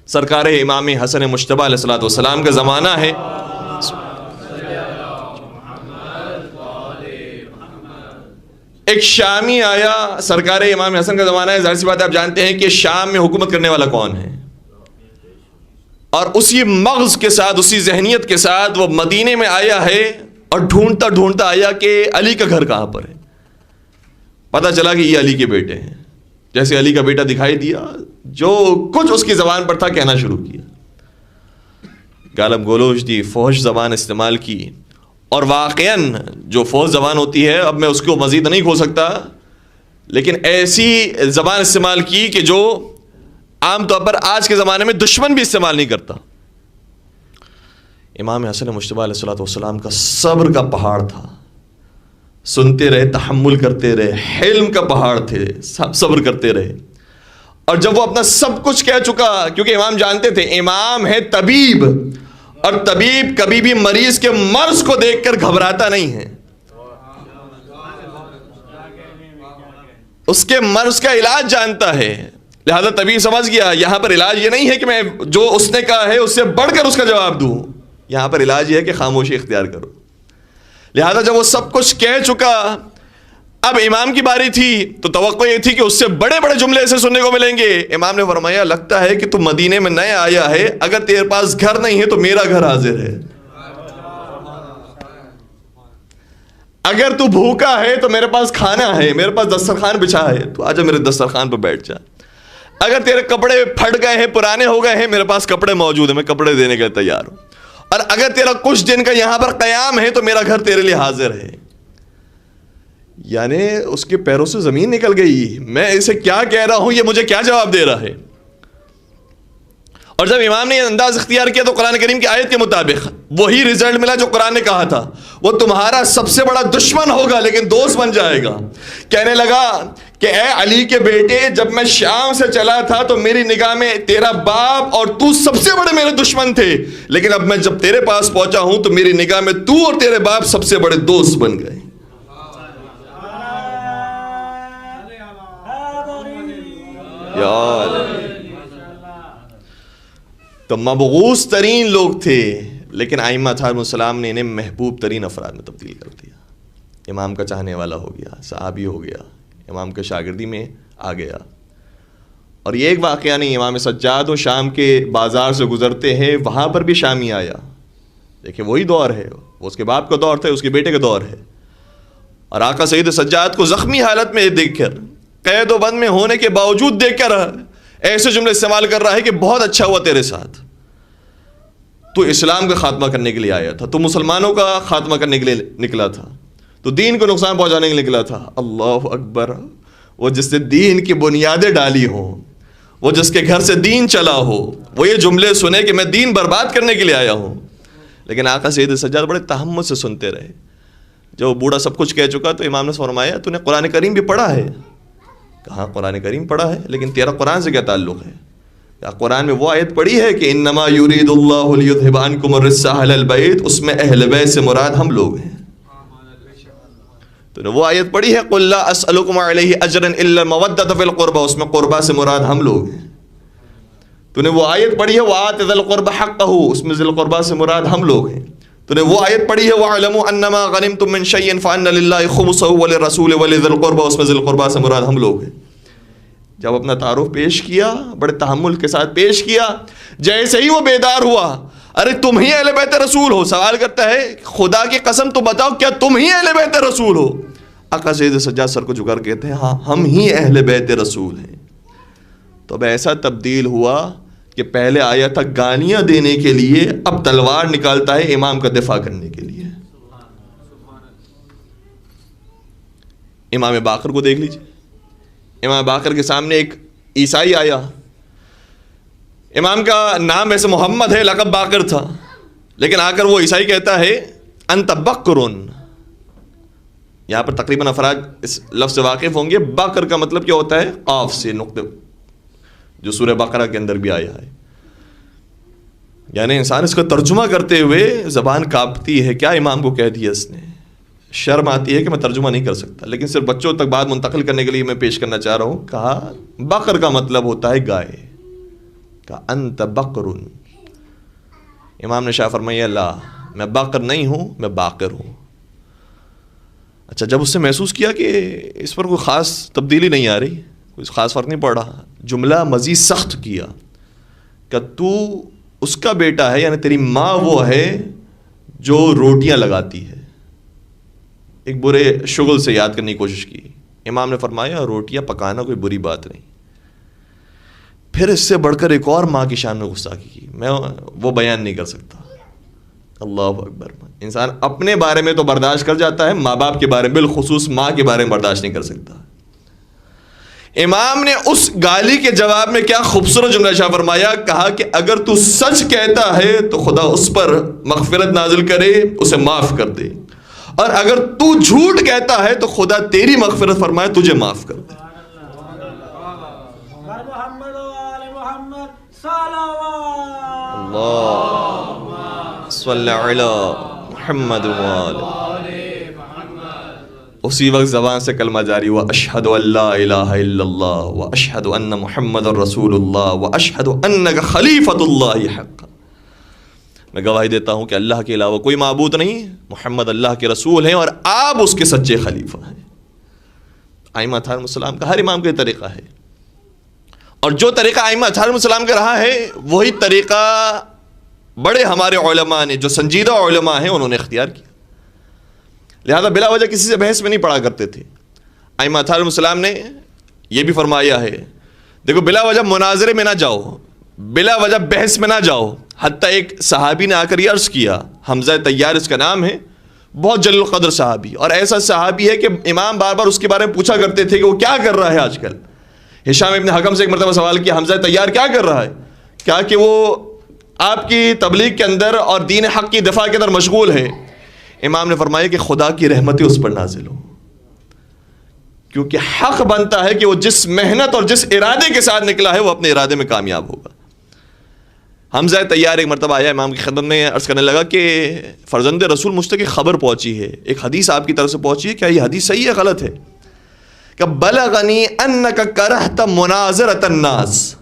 سرکار امام حسن مجتبی علیہ الصلوۃ والسلام کا زمانہ ہے. ایک شامی آیا، سرکار امام حسن کا زمانہ ہے، ظاہر سی بات ہے آپ جانتے ہیں کہ شام میں حکومت کرنے والا کون ہے، اور اسی مغز کے ساتھ، اسی ذہنیت کے ساتھ وہ مدینے میں آیا ہے اور ڈھونڈتا ڈھونڈتا آیا کہ علی کا گھر کہاں پر ہے. پتہ چلا کہ یہ علی کے بیٹے ہیں. جیسے علی کا بیٹا دکھائی دیا، جو کچھ اس کی زبان پر تھا کہنا شروع کیا، گالم گلوچ دی، فحش زبان استعمال کی. اور واقعاً جو فحش زبان ہوتی ہے، اب میں اس کو مزید نہیں کھول سکتا، لیکن ایسی زبان استعمال کی کہ جو عام طور پر آج کے زمانے میں دشمن بھی استعمال نہیں کرتا. امام حسن مجتبی علیہ الصلوۃ والسلام کا صبر کا پہاڑ تھا، سنتے رہے، تحمل کرتے رہے، حلم کا پہاڑ تھے، صبر کرتے رہے. اور جب وہ اپنا سب کچھ کہہ چکا، کیونکہ امام جانتے تھے امام ہے طبیب، اور طبیب کبھی بھی مریض کے مرض کو دیکھ کر گھبراتا نہیں ہے، اس کے مرض کا علاج جانتا ہے. لہذا طبیب سمجھ گیا یہاں پر علاج یہ نہیں ہے کہ میں جو اس نے کہا ہے اس سے بڑھ کر اس کا جواب دوں، یہاں پر علاج یہ ہے کہ خاموشی اختیار کرو. لہذا جب وہ سب کچھ کہہ چکا، اب امام کی باری تھی، تو توقع یہ تھی کہ اس سے بڑے بڑے جملے ایسے سننے کو ملیں گے. امام نے فرمایا لگتا ہے کہ تو مدینے میں نیا آیا ہے، اگر تیرے پاس گھر نہیں ہے تو میرا گھر حاضر ہے، اگر تو بھوکا ہے تو میرے پاس کھانا ہے، میرے پاس دسترخوان بچھا ہے، تو آجا میرے دسترخوان پر بیٹھ جا. اگر تیرے کپڑے پھٹ گئے ہیں، پرانے ہو گئے ہیں، میرے پاس کپڑے موجود ہیں، میں کپڑے دینے کے لیے تیار ہوں. اور اگر تیرا کچھ دن کا یہاں پر قیام ہے تو میرا گھر تیرے لیے حاضر ہے. یعنی اس کے پیروں سے زمین نکل گئی، میں اسے کیا کہہ رہا ہوں، یہ مجھے کیا جواب دے رہا ہے. اور جب امام نے یہ انداز اختیار کیا تو قرآن کریم کی آیت کے مطابق وہی رزلٹ ملا جو قرآن نے کہا تھا، وہ تمہارا سب سے بڑا دشمن ہوگا لیکن دوست بن جائے گا. کہنے لگا کہ اے علی کے بیٹے، جب میں شام سے چلا تھا تو میری نگاہ میں تیرا باپ اور تو سب سے بڑے میرے دشمن تھے، لیکن اب میں جب تیرے پاس پہنچا ہوں تو میری نگاہ میں تو اور تیرے باپ سب سے بڑے دوست بن گئے. تو مبغوث ترین لوگ تھے، لیکن ائمہ علیہم السلام نے انہیں محبوب ترین افراد میں تبدیل کر دیا. امام کا چاہنے والا ہو گیا، صحابی ہو گیا، امام کے شاگردی میں آ گیا. اور یہ ایک واقعہ نہیں، امام سجاد و شام کے بازار سے گزرتے ہیں، وہاں پر بھی شامی آیا. دیکھیں وہی دور ہے، وہ اس کے باپ کا دور تھا، اس کے بیٹے کا دور ہے. اور آقا سید سجاد کو زخمی حالت میں دیکھ کر، قید و بند میں ہونے کے باوجود دیکھ کر ایسے جملے استعمال کر رہا ہے کہ بہت اچھا ہوا تیرے ساتھ، تو اسلام کا خاتمہ کرنے کے لیے آیا تھا، تو مسلمانوں کا خاتمہ کرنے کے لیے نکلا تھا، تو دین کو نقصان پہنچانے کے لیے نکلا تھا. اللہ اکبر. وہ جس نے دین کی بنیادیں ڈالی ہوں، وہ جس کے گھر سے دین چلا ہو، وہ یہ جملے سنے کہ میں دین برباد کرنے کے لیے آیا ہوں. لیکن آقا سید سجاد بڑے تحمل سے سنتے رہے. جب وہ بوڑھا سب کچھ کہہ چکا تو امام نے فرمایا تو نے قرآن کریم بھی پڑھا ہے؟ کہاں قرآن کریم پڑھا ہے، لیکن تیرا قرآن سے کیا تعلق ہے؟ کیا قرآن میں وہ آیت پڑھی ہے کہ انما یرید اللہ لیذھب عنکم الرجس اہل البیت، اس میں اہل بیت سے مراد ہم لوگ ہیں. تو نے وہ آیت پڑھی ہے قل لا اسألکم علیہ اجرا الا المودۃ فی القربى، اس میں قربہ سے مراد ہم لوگ ہیں. تو نے وہ آیت پڑھی ہے وآت ذی القربى حقہ، اس میں ذی القربى سے مراد ہم لوگ ہیں. تو نے وہ آیت پڑھی ہے وَاعْلَمُوا أَنَّمَا غَنِمْتُم مِّن شَيْءٍ فَأَنَّ لِلَّهِ خُمُسَهُ وَلِلرَّسُولِ وَلِذِي الْقُرْبَى، اس میں ذی القربى سے مراد ہم لوگ ہیں. جب اپنا تعارف پیش کیا، بڑے تحمل کے ساتھ پیش کیا، جیسے ہی وہ بیدار ہوا، ارے تم ہی اہل بیت رسول ہو. سوال کرتا ہے خدا کی قسم تو بتاؤ کیا تم ہی اہل بیت رسول ہو؟ آقا سید سجاد سر کو جھکا کر کہتے ہیں ہاں ہم ہی اہل بیت رسول ہیں. تو اب ایسا تبدیل ہوا کہ پہلے آیا تھا گالیاں دینے کے لیے، اب تلوار نکالتا ہے امام کا دفاع کرنے کے لیے. امام باقر کو دیکھ لیجیے. امام باقر کے سامنے ایک عیسائی آیا. امام کا نام ویسے محمد ہے، لقب باقر تھا، لیکن آ کر وہ عیسائی کہتا ہے انت بکرن. یہاں پر تقریباً افراد اس لفظ سے واقف ہوں گے. باقر کا مطلب کیا ہوتا ہے؟ قاف سے نقطے، جو سورہ بقرہ کے اندر بھی آیا ہے. یعنی انسان اس کا ترجمہ کرتے ہوئے زبان کانپتی ہے، کیا امام کو کہہ دیا اس نے. شرم آتی ہے کہ میں ترجمہ نہیں کر سکتا، لیکن صرف بچوں تک بات منتقل کرنے کے لیے میں پیش کرنا چاہ رہا ہوں. کہا بقر کا مطلب ہوتا ہے گائے. کہ انت بقر. امام نے شاہ فرمایا لا، میں باقر نہیں ہوں، میں باقر ہوں. اچھا، جب اس سے محسوس کیا کہ اس پر کوئی خاص تبدیلی نہیں آ رہی، کوئی خاص فرق نہیں پڑ رہا، جملہ مزید سخت کیا کہ تو اس کا بیٹا ہے، یعنی تیری ماں وہ ہے جو روٹیاں لگاتی ہے. ایک برے شغل سے یاد کرنے کی کوشش کی. امام نے فرمایا روٹیاں پکانا کوئی بری بات نہیں. پھر اس سے بڑھ کر ایک اور ماں کی شان میں گستاخی کی، میں وہ بیان نہیں کر سکتا. اللہ اکبر. انسان اپنے بارے میں تو برداشت کر جاتا ہے، ماں باپ کے بارے میں، بالخصوص ماں کے بارے میں برداشت نہیں کر سکتا. امام نے اس گالی کے جواب میں کیا خوبصورت جملہ شاہ فرمایا، کہا کہ اگر تو سچ کہتا ہے تو خدا اس پر مغفرت نازل کرے، اسے معاف کر دے، اور اگر تو جھوٹ کہتا ہے تو خدا تیری مغفرت فرمائے، تجھے معاف کر دے. اللہ صلی علی محمد اسی وقت زبان سے کلمہ جاری ہوا، اشہد ان لا الہ الا اللہ واشہد ان محمد رسول اللہ واشہد انک خلیفۃ اللہ حقا. میں گواہی دیتا ہوں کہ اللہ کے علاوہ کوئی معبود نہیں، محمد اللہ کے رسول ہیں اور آپ اس کے سچے خلیفہ ہیں. ائمہ علیہ السلام کا ہر امام کا یہ طریقہ ہے، اور جو طریقہ ائمہ علیہ السلام کا رہا ہے وہی طریقہ بڑے ہمارے علماء نے، جو سنجیدہ علماء ہیں، انہوں نے اختیار کیا. لہذا بلا وجہ کسی سے بحث میں نہیں پڑا کرتے تھے. ائمہ علیہ السلام نے یہ بھی فرمایا ہے، دیکھو بلا وجہ مناظرے میں نہ جاؤ، بلا وجہ بحث میں نہ جاؤ. حتیٰ ایک صحابی نے آ کر یہ عرض کیا، حمزہ طیار اس کا نام ہے، بہت جلیل القدر صحابی، اور ایسا صحابی ہے کہ امام بار بار اس کے بارے میں پوچھا کرتے تھے کہ وہ کیا کر رہا ہے آج کل. ہشام ابن حکم سے ایک مرتبہ سوال کیا، حمزہ طیار کیا کر رہا ہے؟ کیا کہ وہ آپ کی تبلیغ کے اندر اور دین حق کی دفاع کے اندر مشغول ہے. امام نے فرمایا کہ خدا کی رحمتیں اس پر نازل ہوں، کیونکہ حق بنتا ہے کہ وہ جس محنت اور جس ارادے کے ساتھ نکلا ہے وہ اپنے ارادے میں کامیاب ہوگا. حمزہ طیار ایک مرتبہ آیا امام کی خدمت میں، عرض کرنے لگا کہ فرزند رسول مجھ تک ایک خبر پہنچی ہے، ایک حدیث آپ کی طرف سے پہنچی ہے، کیا یہ حدیث صحیح ہے غلط ہے؟ کہ بلغنی انک کرہت مناظرۃ الناس،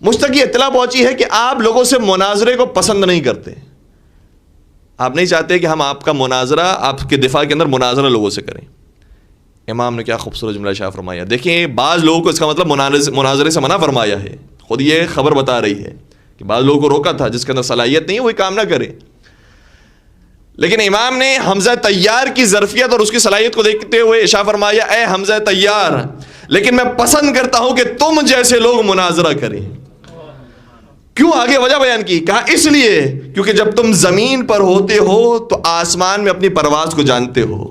مجھ تک یہ اطلاع پہنچی ہے کہ آپ لوگوں سے مناظرے کو پسند نہیں کرتے، آپ نہیں چاہتے کہ ہم آپ کا مناظرہ، آپ کے دفاع کے اندر مناظرہ لوگوں سے کریں. امام نے کیا خوبصورت جملہ شاہ فرمایا. دیکھیں بعض لوگوں کو اس کا مطلب مناظرے سے منع فرمایا ہے، خود یہ خبر بتا رہی ہے کہ بعض لوگوں کو روکا تھا جس کے اندر صلاحیت نہیں ہے وہی کام نہ کرے. لیکن امام نے حمزہ طیار کی ظرفیت اور اس کی صلاحیت کو دیکھتے ہوئے ارشاد فرمایا، اے حمزہ طیار، لیکن میں پسند کرتا ہوں کہ تم جیسے لوگ مناظرہ کریں. کیوں؟ آگے وجہ بیان کی، کہا اس لیے کیونکہ جب تم زمین پر ہوتے ہو تو آسمان میں اپنی پرواز کو جانتے ہو،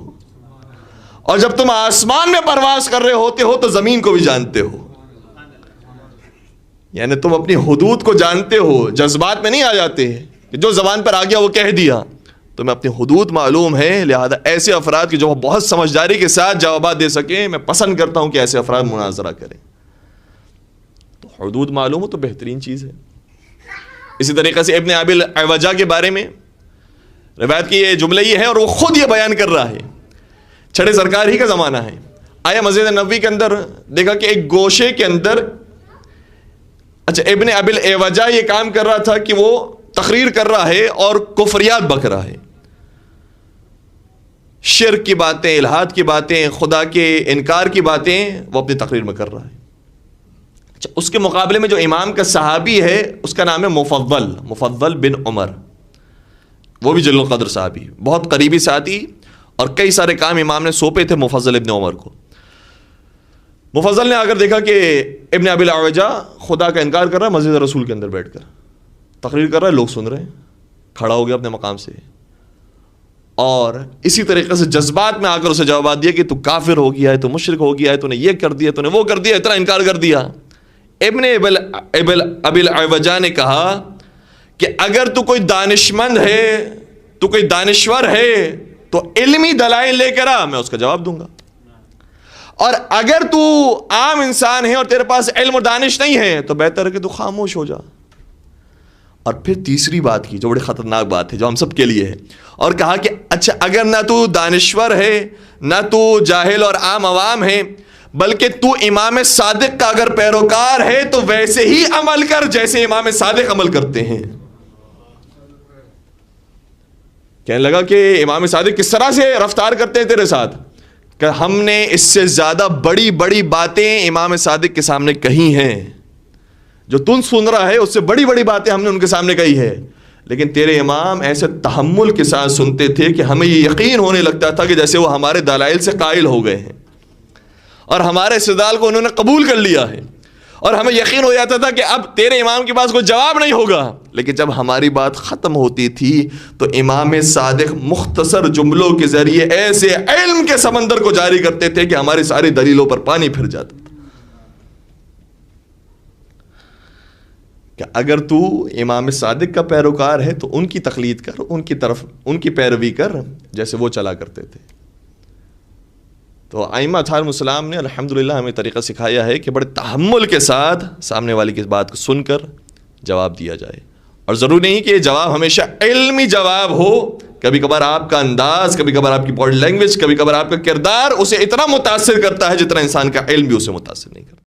اور جب تم آسمان میں پرواز کر رہے ہوتے ہو تو زمین کو بھی جانتے ہو. یعنی تم اپنی حدود کو جانتے ہو، جذبات میں نہیں آ جاتے کہ جو زبان پر آ گیا وہ کہہ دیا. تمہیں اپنی حدود معلوم ہے، لہذا ایسے افراد کی جو بہت سمجھداری کے ساتھ جوابات دے سکیں، میں پسند کرتا ہوں کہ ایسے افراد مناظرہ کریں. تو حدود معلوم ہو تو بہترین چیز ہے. اسی طریقے سے ابن ابی العوجہ کے بارے میں روایت کی یہ جملہ یہ ہے، اور وہ خود یہ بیان کر رہا ہے، چھڑے سرکار ہی کا زمانہ ہے. آیا مسجد نبوی کے اندر دیکھا کہ ایک گوشے کے اندر، اچھا ابن ابی العوجہ یہ کام کر رہا تھا کہ وہ تقریر کر رہا ہے اور کفریات بک رہا ہے، شرک کی باتیں، الہاد کی باتیں، خدا کے انکار کی باتیں وہ اپنی تقریر میں کر رہا ہے. اچھا اس کے مقابلے میں جو امام کا صحابی ہے اس کا نام ہے مفضل بن عمر، وہ بھی جلیل القدر صحابی، بہت قریبی ساتھی، اور کئی سارے کام امام نے سونپے تھے مفضل ابن عمر کو. مفضل نے آ کر دیکھا کہ ابن ابی العوجہ خدا کا انکار کر رہا ہے، مسجد رسول کے اندر بیٹھ کر تقریر کر رہا ہے، لوگ سن رہے ہیں. کھڑا ہو گیا اپنے مقام سے اور اسی طریقے سے جذبات میں آ کر اسے جواب دیا کہ تو کافر ہو گیا ہے، تو مشرک ہو گیا ہے، تو نے یہ کر دیا، تو نے وہ کر دیا، اتنا انکار کر دیا. ابن ابی العوجہ نے کہا کہ اگر تو کوئی دانشمند ہے، تو کوئی دانشور ہے تو علمی دلائل لے کر آ، میں اس کا جواب دوں گا، اور اگر تو عام انسان ہے اور تیرے پاس علم اور دانش نہیں ہے تو بہتر ہے کہ تو خاموش ہو جا. اور پھر تیسری بات کی جو بڑی خطرناک بات ہے جو ہم سب کے لیے ہے، اور کہا کہ اچھا اگر نہ تو دانشور ہے، نہ تو جاہل اور عام عوام ہے، بلکہ تو امام صادق کا اگر پیروکار ہے تو ویسے ہی عمل کر جیسے امام صادق عمل کرتے ہیں. کہنے لگا کہ امام صادق کس طرح سے رفتار کرتے ہیں تیرے ساتھ؟ کہ ہم نے اس سے زیادہ بڑی بڑی باتیں امام صادق کے سامنے کہی ہیں، جو تم سن رہا ہے اس سے بڑی بڑی باتیں ہم نے ان کے سامنے کہی ہے، لیکن تیرے امام ایسے تحمل کے ساتھ سنتے تھے کہ ہمیں یہ یقین ہونے لگتا تھا کہ جیسے وہ ہمارے دلائل سے قائل ہو گئے ہیں اور ہمارے استدلال کو انہوں نے قبول کر لیا ہے، اور ہمیں یقین ہو جاتا تھا کہ اب تیرے امام کے پاس کوئی جواب نہیں ہوگا. لیکن جب ہماری بات ختم ہوتی تھی تو امام صادق مختصر جملوں کے ذریعے ایسے علم کے سمندر کو جاری کرتے تھے کہ ہماری ساری دلیلوں پر پانی پھر جاتا تھا. کہ اگر تو امام صادق کا پیروکار ہے تو ان کی تقلید کر، ان کی پیروی کر جیسے وہ چلا کرتے تھے. تو ائمہ علیہم السلام نے الحمدللہ ہمیں طریقہ سکھایا ہے کہ بڑے تحمل کے ساتھ سامنے والی کی بات کو سن کر جواب دیا جائے، اور ضروری نہیں کہ یہ جواب ہمیشہ علمی جواب ہو. کبھی کبھار آپ کا انداز، کبھی کبھار آپ کی باڈی لینگویج، کبھی کبھار آپ کا کردار اسے اتنا متاثر کرتا ہے جتنا انسان کا علم بھی اسے متاثر نہیں کرتا.